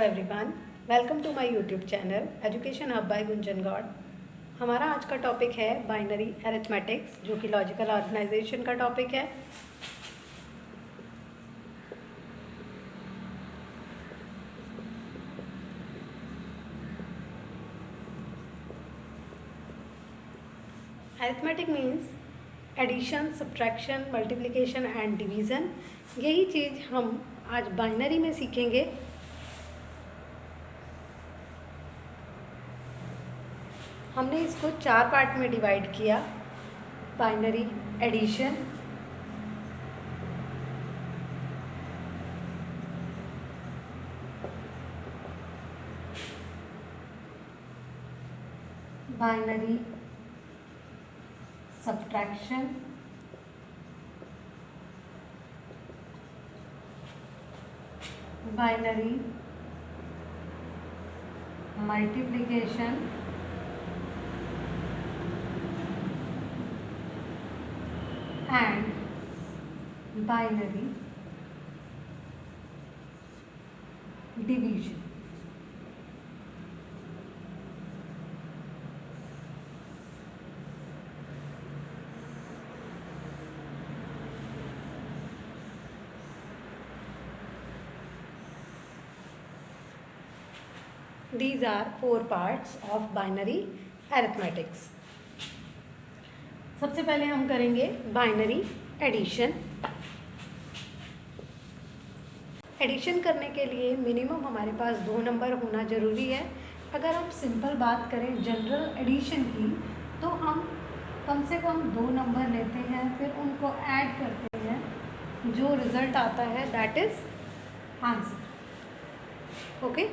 Hello everyone, welcome to my YouTube channel education hub by Gunjan Gaur. हमारा आज का topic है बाइनरी अरिथमेटिक्स, जो कि लॉजिकल ऑर्गेनाइजेशन का टॉपिक है। Arithmetic means addition, subtraction, multiplication and division. यही चीज़ हम आज बाइनरी में सीखेंगे। हमने इसको 4 पार्ट में डिवाइड किया। Binary addition, binary subtraction, binary multiplication and binary division. These are 4 parts of binary arithmetics. सबसे पहले हम करेंगे बाइनरी एडिशन। एडिशन करने के लिए मिनिमम हमारे पास 2 नंबर होना ज़रूरी है। अगर हम सिंपल बात करें जनरल एडिशन की, तो हम कम से कम 2 नंबर लेते हैं, फिर उनको ऐड करते हैं, जो रिज़ल्ट आता है दैट इज़ आंसर। ओके,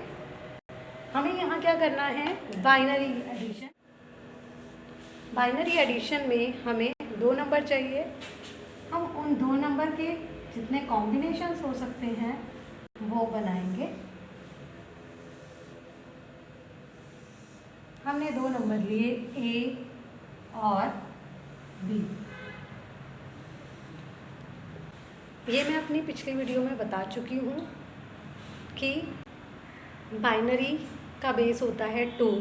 हमें यहाँ क्या करना है, बाइनरी एडिशन। बाइनरी एडिशन में हमें 2 नंबर चाहिए। हम उन 2 नंबर के जितने कॉम्बिनेशंस हो सकते हैं वो बनाएंगे। हमने 2 नंबर लिए, A और B। ये मैं अपनी पिछली वीडियो में बता चुकी हूँ कि बाइनरी का बेस होता है 2।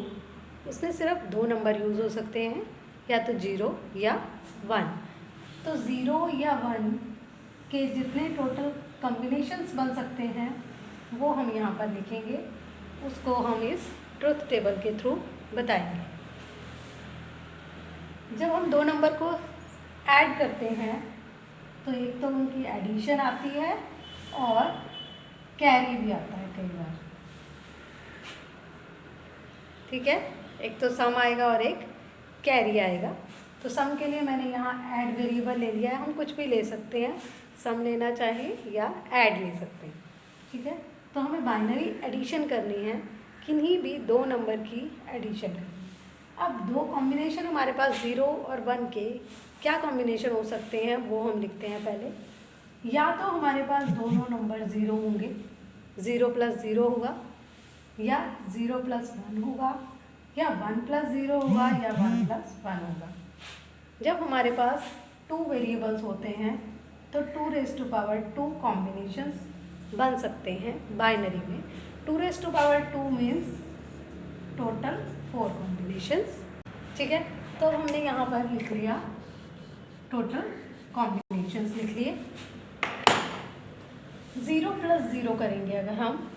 उसमें सिर्फ 2 नंबर यूज़ हो सकते हैं, या तो 0 या 1। तो 0 या 1 के जितने टोटल कॉम्बिनेशंस बन सकते हैं वो हम यहाँ पर लिखेंगे। उसको हम इस ट्रुथ टेबल के थ्रू बताएंगे। जब हम 2 नंबर को ऐड करते हैं तो एक तो उनकी एडिशन आती है और कैरी भी आता है कई बार। ठीक है, एक तो सम आएगा और एक कैरी आएगा। तो सम के लिए मैंने यहाँ ऐड वेरिएबल ले लिया है। हम कुछ भी ले सकते हैं, सम लेना चाहिए या ऐड ले सकते हैं। ठीक है, तो हमें बाइनरी एडिशन करनी है, किन्हीं भी 2 नंबर की एडिशन करनी। अब 2 कॉम्बिनेशन हमारे पास 0 और 1 के क्या कॉम्बिनेशन हो सकते हैं वो हम लिखते हैं पहले। या तो हमारे पास दोनों नंबर 0 होंगे, 0 + 0 होगा, या 0 + 1 होगा, या 1 + 0 होगा, या 1 + 1 होगा। जब हमारे पास 2 वेरिएबल्स होते हैं तो 2⁻² कॉम्बिनेशंस बन सकते हैं बाइनरी में। 2⁻² मीन्स टोटल 4 कॉम्बिनेशंस। ठीक है, तो हमने यहाँ पर लिख लिया टोटल कॉम्बिनेशंस लिख लिए। 0 + 0 करेंगे अगर हम,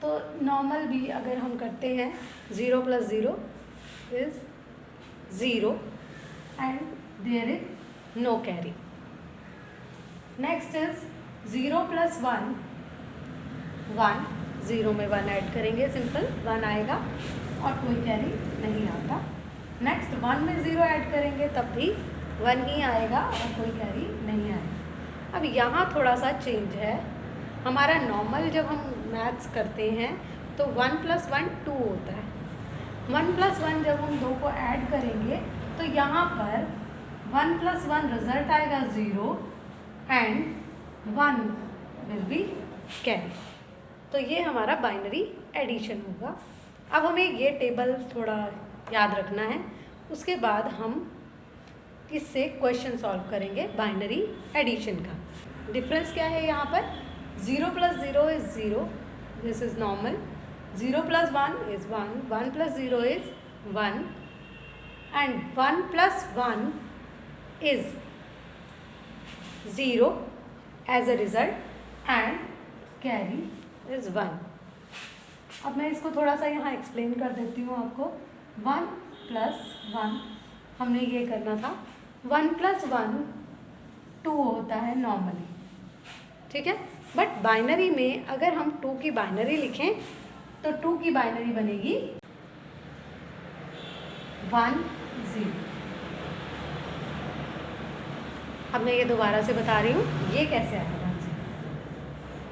तो नॉर्मल भी अगर हम करते हैं 0 + 0 is 0 and there is no carry. Next is 0 + 1, 1, 0 में 1 ऐड करेंगे, सिंपल 1 आएगा और कोई कैरी नहीं आता। नेक्स्ट 1 में 0 ऐड करेंगे तब भी 1 ही आएगा और कोई कैरी नहीं आएगा। अब यहाँ थोड़ा सा चेंज है। हमारा नॉर्मल जब हम मैथ्स करते हैं तो 1 + 1 2 होता है। 1 + 1 जब हम 2 को ऐड करेंगे तो यहाँ पर 1 + 1 रिजल्ट आएगा 0 एंड 1 विल बी कैरी। तो ये हमारा बाइनरी एडिशन होगा। अब हमें ये टेबल थोड़ा याद रखना है, उसके बाद हम इससे क्वेश्चन सॉल्व करेंगे बाइनरी एडिशन का। डिफरेंस क्या है यहाँ पर, 0 + 0 is 0, this is normal, 0 plus 1 is 1, 1 plus 0 is 1 and 1 plus 1 is 0 as a result and carry is 1. अब मैं इसको थोड़ा सा यहाँ एक्सप्लेन कर देती हूँ आपको. 1 plus 1 हमने ये करना था. 1 plus 1 2 होता है नॉर्मली, ठीक है. बट बाइनरी में अगर हम 2 की बाइनरी लिखें तो 2 की बाइनरी बनेगी 1 0. अब मैं ये दोबारा से बता रही हूँ ये कैसे आएगा.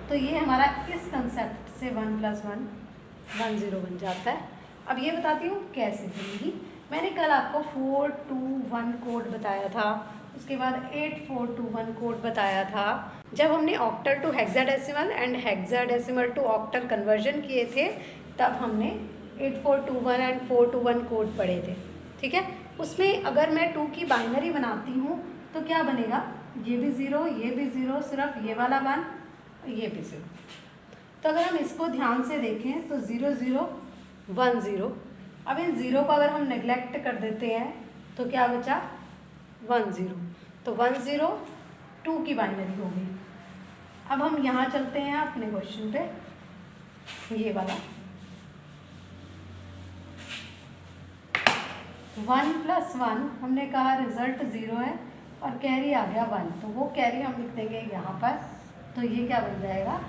तो ये हमारा इस कंसेप्ट से 1 plus 1 1 0 बन जाता है. अब ये बताती हूँ कैसे बनेगी. मैंने कल आपको 4 2 1 कोड बताया था, उसके बाद 8 4 2 1 कोड बताया था. जब हमने octal to hexadecimal and hexadecimal to octal conversion किए थे तब हमने 8 4 2 1 एंड 4 2 1 कोड पढ़े थे, ठीक है. उसमें अगर मैं 2 की बाइनरी बनाती हूँ तो क्या बनेगा, ये भी 0 ये भी 0, सिर्फ ये वाला 1 ये भी 0. तो अगर हम इसको ध्यान से देखें तो 0 0 1 0. अब इन 0 को अगर हम नेग्लेक्ट कर देते हैं तो क्या बचा 1 0. तो 1 0 2 की बाइनरी हो गई. अब हम यहाँ चलते हैं अपने क्वेश्चन पे. ये वाला 1 plus 1 हमने कहा रिजल्ट 0 है और कैरी आ गया 1, तो वो कैरी हम लिख देंगे यहाँ पर. तो ये क्या बन जाएगा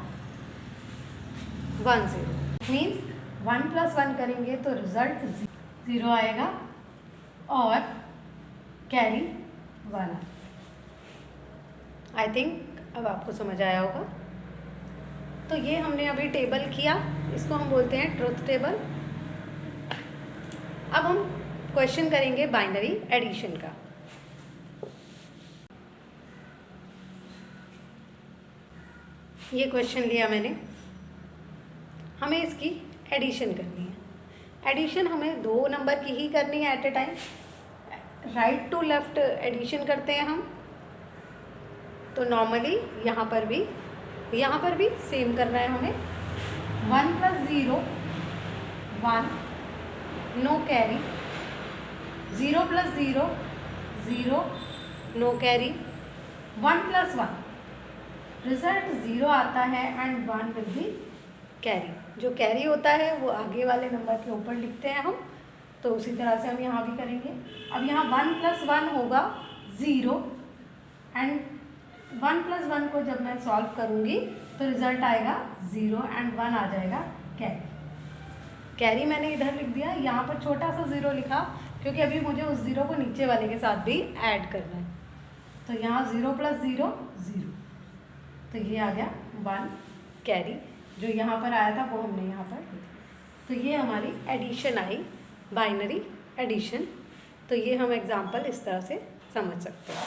1 0. मीन्स 1 plus 1 करेंगे तो रिजल्ट 0 आएगा और कैरी 1. आई थिंक अब आपको समझ आया होगा. तो ये हमने अभी टेबल किया, इसको हम बोलते हैं ट्रुथ टेबल. अब हम क्वेश्चन करेंगे बाइनरी एडिशन का. ये क्वेश्चन लिया मैंने, हमें इसकी एडिशन करनी है. एडिशन हमें 2 नंबर की ही करनी है at a time. Right to left addition करते हैं हम. तो नॉर्मली यहाँ पर भी सेम करना है हमें. 1 plus 0 1, no carry. 0 plus 0 0, no carry. 1 plus 1 result 0 आता है एंड 1 विल बी कैरी. जो कैरी होता है वो आगे वाले नंबर के ऊपर लिखते हैं हम. तो उसी तरह से हम यहाँ भी करेंगे. अब यहाँ 1 plus 1 होगा 0 एंड 1 plus 1 को जब मैं सॉल्व करूँगी तो रिजल्ट आएगा 0 एंड 1 आ जाएगा कैरी. कैरी मैंने इधर लिख दिया, यहाँ पर छोटा सा 0 लिखा क्योंकि अभी मुझे उस 0 को नीचे वाले के साथ भी ऐड करना है. तो यहाँ 0 plus 0 0, तो ये आ गया 1 कैरी. जो यहाँ पर आया था वो हमने यहाँ पर. तो ये हमारी एडिशन आई, बाइनरी एडिशन. तो ये हम एग्जांपल इस तरह से समझ सकते हैं.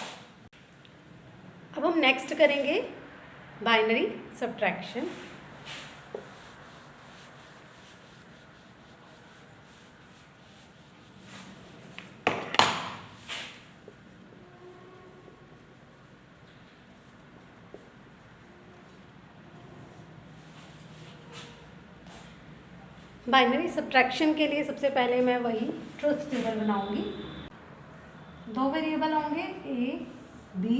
अब हम नेक्स्ट करेंगे बाइनरी सब्ट्रैक्शन. बाइनरी सब्ट्रैक्शन के लिए सबसे पहले मैं वही ट्रुथ टेबल बनाऊंगी. 2 वेरिएबल होंगे ए बी.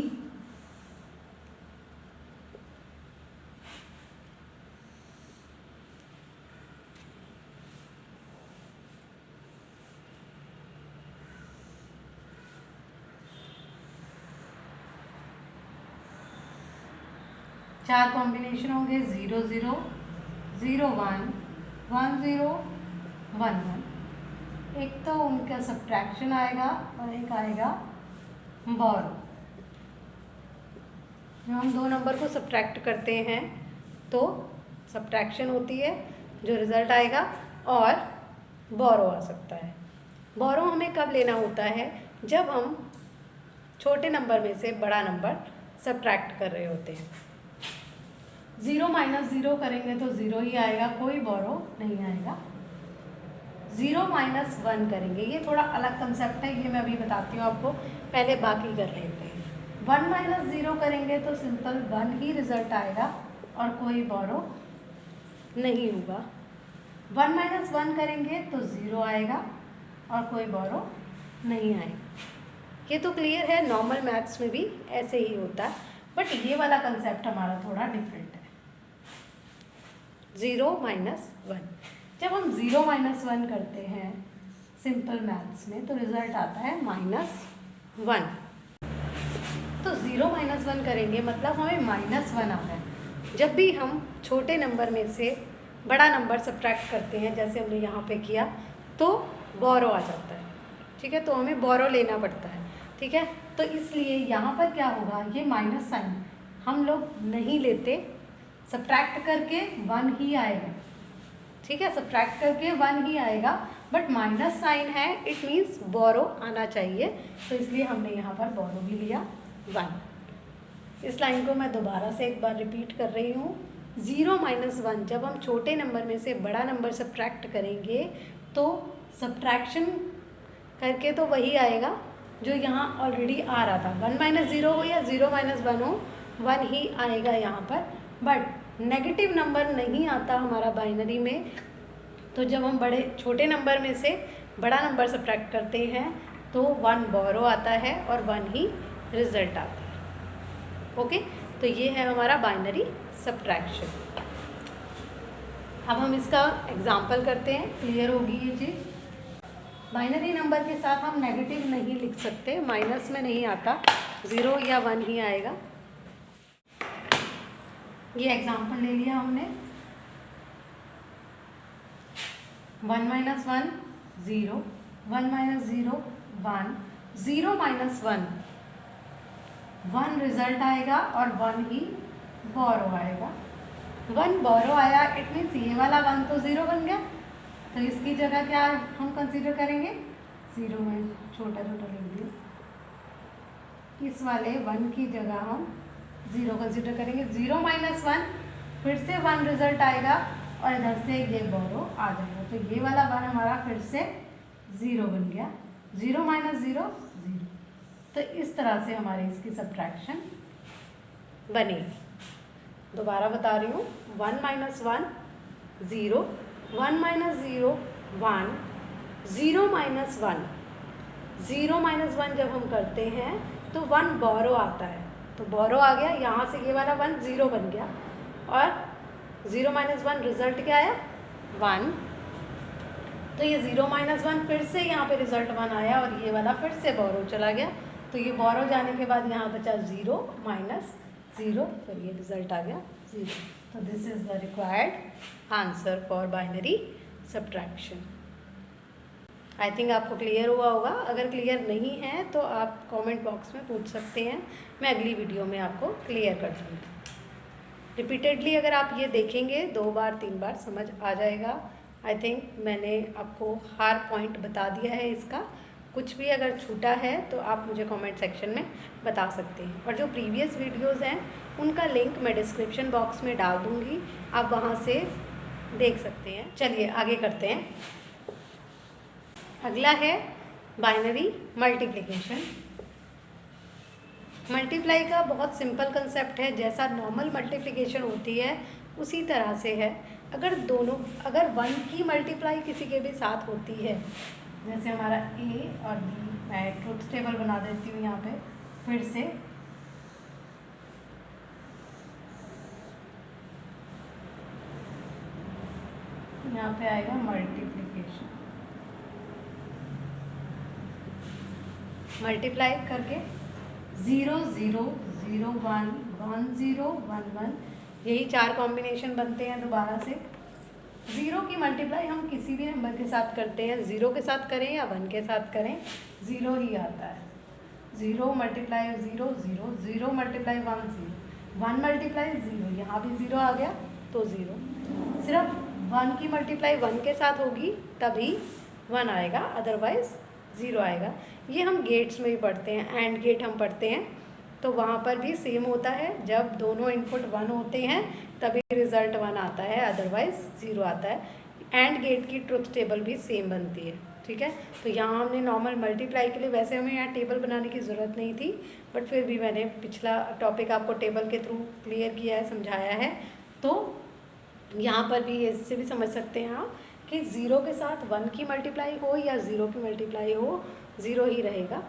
चार कॉम्बिनेशन होंगे 0 0 0 1 1 0 1 1. एक तो उनका सब्ट्रैक्शन आएगा और एक आएगा बोरो. जब हम 2 नंबर को सब्ट्रैक्ट करते हैं तो सब्ट्रैक्शन होती है, जो रिज़ल्ट आएगा, और बोरो आ सकता है. बोरो हमें कब लेना होता है, जब हम छोटे नंबर में से बड़ा नंबर सब्ट्रैक्ट कर रहे होते हैं. 0 - 0 करेंगे तो 0 ही आएगा, कोई बोरो नहीं आएगा. 0 - 1 करेंगे, ये थोड़ा अलग कंसेप्ट है, ये मैं अभी बताती हूँ आपको. पहले बाकी कर लेते हैं. 1 - 0 करेंगे तो सिंपल 1 ही रिजल्ट आएगा और कोई बोरो नहीं होगा. 1 माइनस 1 करेंगे तो 0 आएगा और कोई बोरो नहीं आएगा। ये तो क्लियर है, नॉर्मल मैथ्स में भी ऐसे ही होता है, बट ये वाला कंसेप्ट हमारा थोड़ा डिफरेंट है। 0 माइनस 1, जब हम 0 माइनस 1 करते हैं सिंपल मैथ्स में तो रिजल्ट आता है -1। तो 0 माइनस 1 करेंगे मतलब हमें -1 आता है। जब भी हम छोटे नंबर में से बड़ा नंबर सब्ट्रैक्ट करते हैं, जैसे हमने यहाँ पे किया, तो बोरो आ जाता है, ठीक है, तो हमें बोरो लेना पड़ता है, ठीक है। तो इसलिए यहाँ पर क्या होगा, ये माइनस साइन हम लोग नहीं लेते, सब्ट्रैक्ट करके 1 ही आएगा, ठीक है, सब्ट्रैक्ट करके 1 ही आएगा, बट माइनस साइन है, इट मीन्स बोरो आना चाहिए, तो इसलिए हमने यहाँ पर बोरो भी लिया 1। इस लाइन को मैं दोबारा से एक बार रिपीट कर रही हूँ। 0 माइनस 1, जब हम छोटे नंबर में से बड़ा नंबर सब्ट्रैक्ट करेंगे तो सब्ट्रैक्शन करके तो वही आएगा जो यहाँ ऑलरेडी आ रहा था। 1 माइनस 0 हो या 0 माइनस 1 हो, 1 ही आएगा यहाँ पर, बट नेगेटिव नंबर नहीं आता हमारा बाइनरी में। तो जब हम छोटे नंबर में से बड़ा नंबर सब्ट्रैक्ट करते हैं तो 1 बोरो आता है और 1 ही रिजल्ट आता है। ओके, तो ये है हमारा बाइनरी सब्ट्रैक्शन। अब हम इसका एग्जाम्पल करते हैं, क्लियर होगी ये चीज़। बाइनरी नंबर के साथ हम नेगेटिव नहीं लिख सकते, माइनस में नहीं आता, 0 या 1 ही आएगा। ये एग्जाम्पल ले लिया हमने, 1 माइनस 1 0, 1 माइनस 0 1, 0 माइनस 1 रिजल्ट आएगा और 1 ही बोरो आएगा। 1 बोरो आया, इट मीन्स ये वाला 1 तो 0 बन गया, तो इसकी जगह क्या हम कंसीडर करेंगे, 0 में छोटा छोटा लिख दिया, इस वाले 1 की जगह हम 0 कंसीडर करेंगे। 0 माइनस 1 फिर से 1 रिजल्ट आएगा और इधर से ये बोरो आ जाएगा, तो ये वाला 1 हमारा फिर से 0 बन गया। 0 माइनस 0 0, तो इस तरह से हमारी इसकी सब्ट्रैक्शन बनेगी। दोबारा बता रही हूँ, 1 माइनस 1 0, 1 माइनस 0 1, 0 माइनस 1, 0 माइनस 1 जब हम करते हैं तो 1 बोरो आता है, तो बोरो आ गया, यहाँ से ये वाला 1 0 बन गया और 0 माइनस 1 रिजल्ट क्या आया 1, तो ये 0 माइनस 1 फिर से यहाँ पे रिजल्ट 1 आया और ये वाला फिर से बोरो चला गया, तो ये बोरो जाने के बाद यहाँ बचा 0 माइनस 0, फिर ये रिजल्ट आ गया 0। तो this is the required answer for binary subtraction. I think आपको क्लियर हुआ होगा, अगर क्लियर नहीं है तो आप कमेंट बॉक्स में पूछ सकते हैं, मैं अगली वीडियो में आपको क्लियर कर दूँगी। रिपीटेडली अगर आप ये देखेंगे 2 बार 3 बार समझ आ जाएगा। आई थिंक मैंने आपको हर पॉइंट बता दिया है इसका, कुछ भी अगर छूटा है तो आप मुझे कमेंट सेक्शन में बता सकते हैं, और जो प्रीवियस वीडियोस हैं उनका लिंक मैं डिस्क्रिप्शन बॉक्स में डाल दूँगी, आप वहाँ से देख सकते हैं। चलिए आगे करते हैं। अगला है बाइनरी मल्टीप्लिकेशन। मल्टीप्लाई का बहुत सिंपल कंसेप्ट है, जैसा नॉर्मल मल्टीप्लिकेशन होती है उसी तरह से है। अगर 1 की मल्टीप्लाई किसी के भी साथ होती है, जैसे हमारा A और B, मैं ट्रुथ टेबल बना देती हूँ यहाँ पे फिर से, यहाँ पे आएगा मल्टीप्लिकेशन, मल्टीप्लाई करके 0 0 0 1 1 0 1 1, यही 4 कॉम्बिनेशन बनते हैं। दोबारा से 0 की मल्टीप्लाई हम किसी भी नंबर के साथ करते हैं, 0 के साथ करें या 1 के साथ करें 0 ही आता है। 0 मल्टीप्लाई 0 0, 0 मल्टीप्लाई 1 0, 1 मल्टीप्लाई 0, यहाँ भी 0 आ गया तो 0। सिर्फ 1 की मल्टीप्लाई 1 के साथ होगी तभी 1 आएगा, अदरवाइज 0 आएगा। ये हम गेट्स में भी पढ़ते हैं, एंड गेट हम पढ़ते हैं तो वहाँ पर भी सेम होता है, जब दोनों इनपुट 1 होते हैं तभी रिज़ल्ट 1 आता है, अदरवाइज 0 आता है। एंड गेट की ट्रुथ टेबल भी सेम बनती है, ठीक है। तो यहाँ हमने नॉर्मल मल्टीप्लाई के लिए, वैसे हमें यहाँ टेबल बनाने की ज़रूरत नहीं थी, बट फिर भी मैंने पिछला टॉपिक आपको टेबल के थ्रू क्लियर किया है, समझाया है। तो यहाँ पर भी इससे भी समझ सकते हैं आप कि 0 के साथ 1 की मल्टीप्लाई हो या 0 की मल्टीप्लाई हो, 0 ही रहेगा।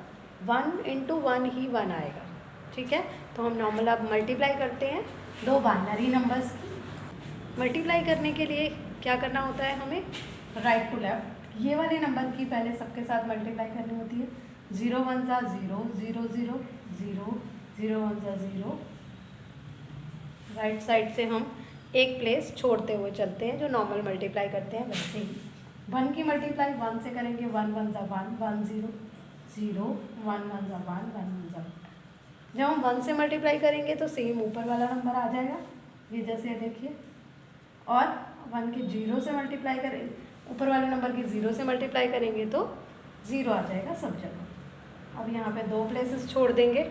1 इंटू 1 ही 1 आएगा, ठीक है। तो हम नॉर्मल अब मल्टीप्लाई करते हैं दो बाइनरी नंबर्स की। मल्टीप्लाई करने के लिए क्या करना होता है हमें, राइट टू लेफ्ट ये वाले नंबर की पहले सबके साथ मल्टीप्लाई करनी होती है। 0 1 ज़ा 0, 0 0 0, 0 1 ज़ा 0। राइट साइड से हम एक प्लेस छोड़ते हुए चलते हैं, जो नॉर्मल मल्टीप्लाई करते हैं वैसे ही। 1 की मल्टीप्लाई 1 से करेंगे, 1 1 ज़ा 1, 1 0 0, 1 1 ज़ा 1, 1 1 ज़ा 1। जब हम 1 से मल्टीप्लाई करेंगे तो सेम ऊपर वाला नंबर आ जाएगा, ये जैसे देखिए। और 1 के 0 से मल्टीप्लाई करें, ऊपर वाले नंबर के 0 से मल्टीप्लाई करेंगे तो 0 आ जाएगा सब जगह। अब यहाँ पे दो प्लेसेस छोड़ देंगे,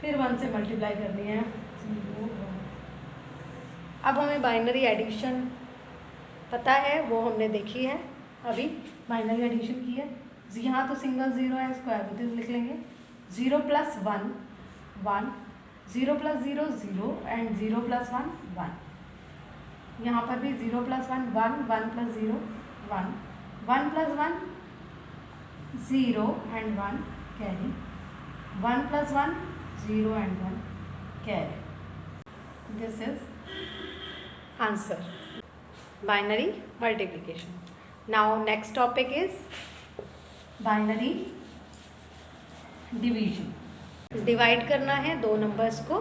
फिर 1 से मल्टीप्लाई करनी है 0 1। अब हमें बाइनरी एडिशन पता है, वो हमने देखी है अभी, बाइनरी एडिशन की है। यहाँ तो सिंगल 0 है, स्क्वायर रूट लिख लेंगे। 0 + 1 1, 0 + 0 0 एंड 0 + 1 1। यहाँ पर भी 0 + 1 1, 1 + 0 1, 1 + 1 0 and 1 carry, 1 + 1 0 and 1 carry. This is answer binary multiplication. Now next topic is binary division. Divide करना है दो नंबर्स को।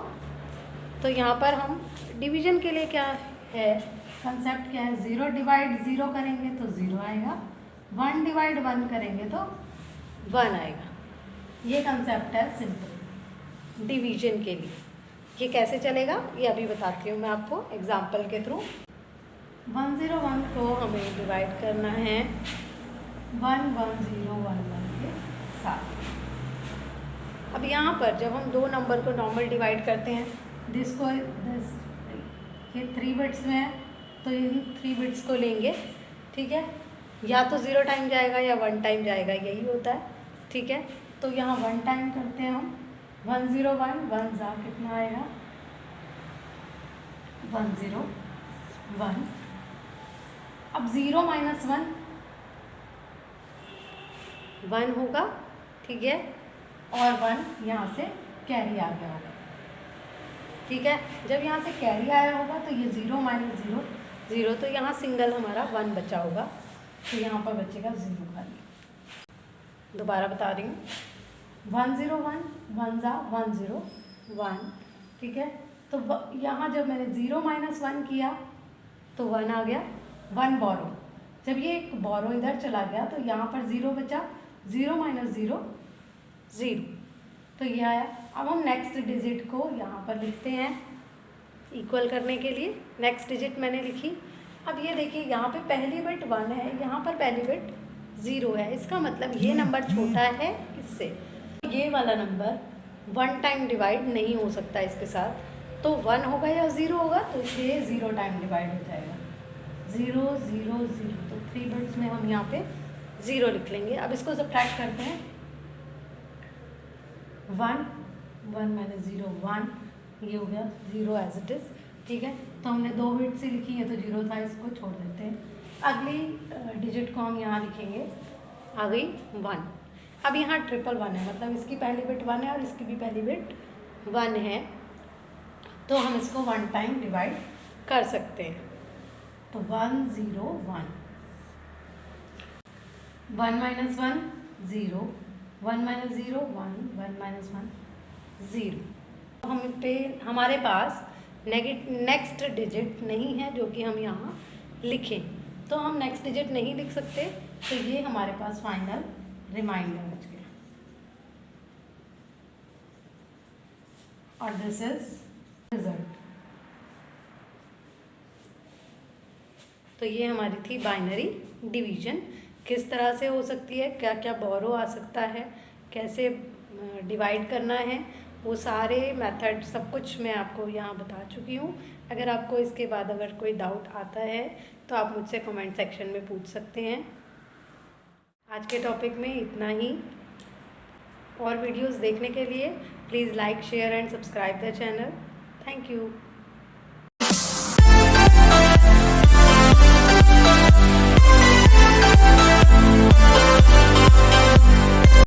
तो यहाँ पर हम डिवीजन के लिए क्या है, कंसेप्ट क्या है, 0 डिवाइड 0 करेंगे तो 0 आएगा, 1 डिवाइड 1 करेंगे तो 1 आएगा। ये कंसेप्ट है सिंपल डिवीजन के लिए। ये कैसे चलेगा ये अभी बताती हूँ मैं आपको एग्जाम्पल के थ्रू। 101 को हमें डिवाइड करना है 11011 के साथ। अब यहाँ पर जब हम दो नंबर को नॉर्मल डिवाइड करते हैं, ये 3 बिट्स में है तो इन 3 बिट्स को लेंगे, ठीक है। या तो 0 टाइम जाएगा या 1 टाइम जाएगा, यही होता है, ठीक है। तो यहाँ 1 टाइम करते हैं हम, 101 1 ज़ा कितना आएगा 101। अब 0 - 1 1 होगा, ठीक है। और 1 यहाँ से कैरी आ गया होगा, ठीक है। जब यहाँ से कैरी आया होगा तो ये 0 - 0 0, तो यहाँ सिंगल हमारा 1 बचा होगा, तो यहाँ पर बचेगा 0 खाली। दोबारा बता रही हूँ, 101 1 ज़ा 101, ठीक है। तो यहाँ जब मैंने 0 - 1 किया तो 1 आ गया, 1 बोरो। जब ये एक बोरो इधर चला गया तो यहाँ पर 0 बचा, 0 - 0 0, तो ये आया। अब हम नेक्स्ट डिजिट को यहाँ पर लिखते हैं इक्वल करने के लिए। नेक्स्ट डिजिट मैंने लिखी। अब ये देखिए यहाँ पे पहली बिट 1 है, यहाँ पर पहली बिट 0 है। इसका मतलब ये नंबर छोटा है इससे, ये वाला नंबर 1 टाइम डिवाइड नहीं हो सकता इसके साथ, तो 1 होगा या 0 होगा, तो ये 0 टाइम डिवाइड हो जाएगा, 0 0 0। तो 3 बिट्स में हम यहाँ पे 0 लिख लेंगे। अब इसको सब्ट्रैक्ट करते हैं, 1 1 - 0 1, ये हो गया 0 एज इट इज़, ठीक है। तो हमने 2 बिट्स ही लिखी है तो 0 था, इसको छोड़ देते हैं। अगली डिजिट को हम यहाँ लिखेंगे, आ गई 1। अब यहाँ 111 है, मतलब इसकी पहली बिट 1 है और इसकी भी पहली बिट 1 है, तो हम इसको 1 टाइम डिवाइड कर सकते हैं। तो 1 0 1, 1 - 1 0, 1 - 0 1, 1 - 1 0। हम पे हमारे पास नेक्स्ट डिजिट नहीं है जो कि हम यहाँ लिखें, तो हम नेक्स्ट डिजिट नहीं लिख सकते, तो ये हमारे पास फाइनल रिमाइंडर बच गया। और दिस इज रिजल्ट। तो ये हमारी थी बाइनरी डिवीजन। किस तरह से हो सकती है, क्या क्या बोरो आ सकता है, कैसे डिवाइड करना है, वो सारे मेथड सब कुछ मैं आपको यहाँ बता चुकी हूँ। अगर आपको इसके बाद अगर कोई डाउट आता है तो आप मुझसे कमेंट सेक्शन में पूछ सकते हैं। आज के टॉपिक में इतना ही। और वीडियोस देखने के लिए please like share and subscribe the channel. Thank you.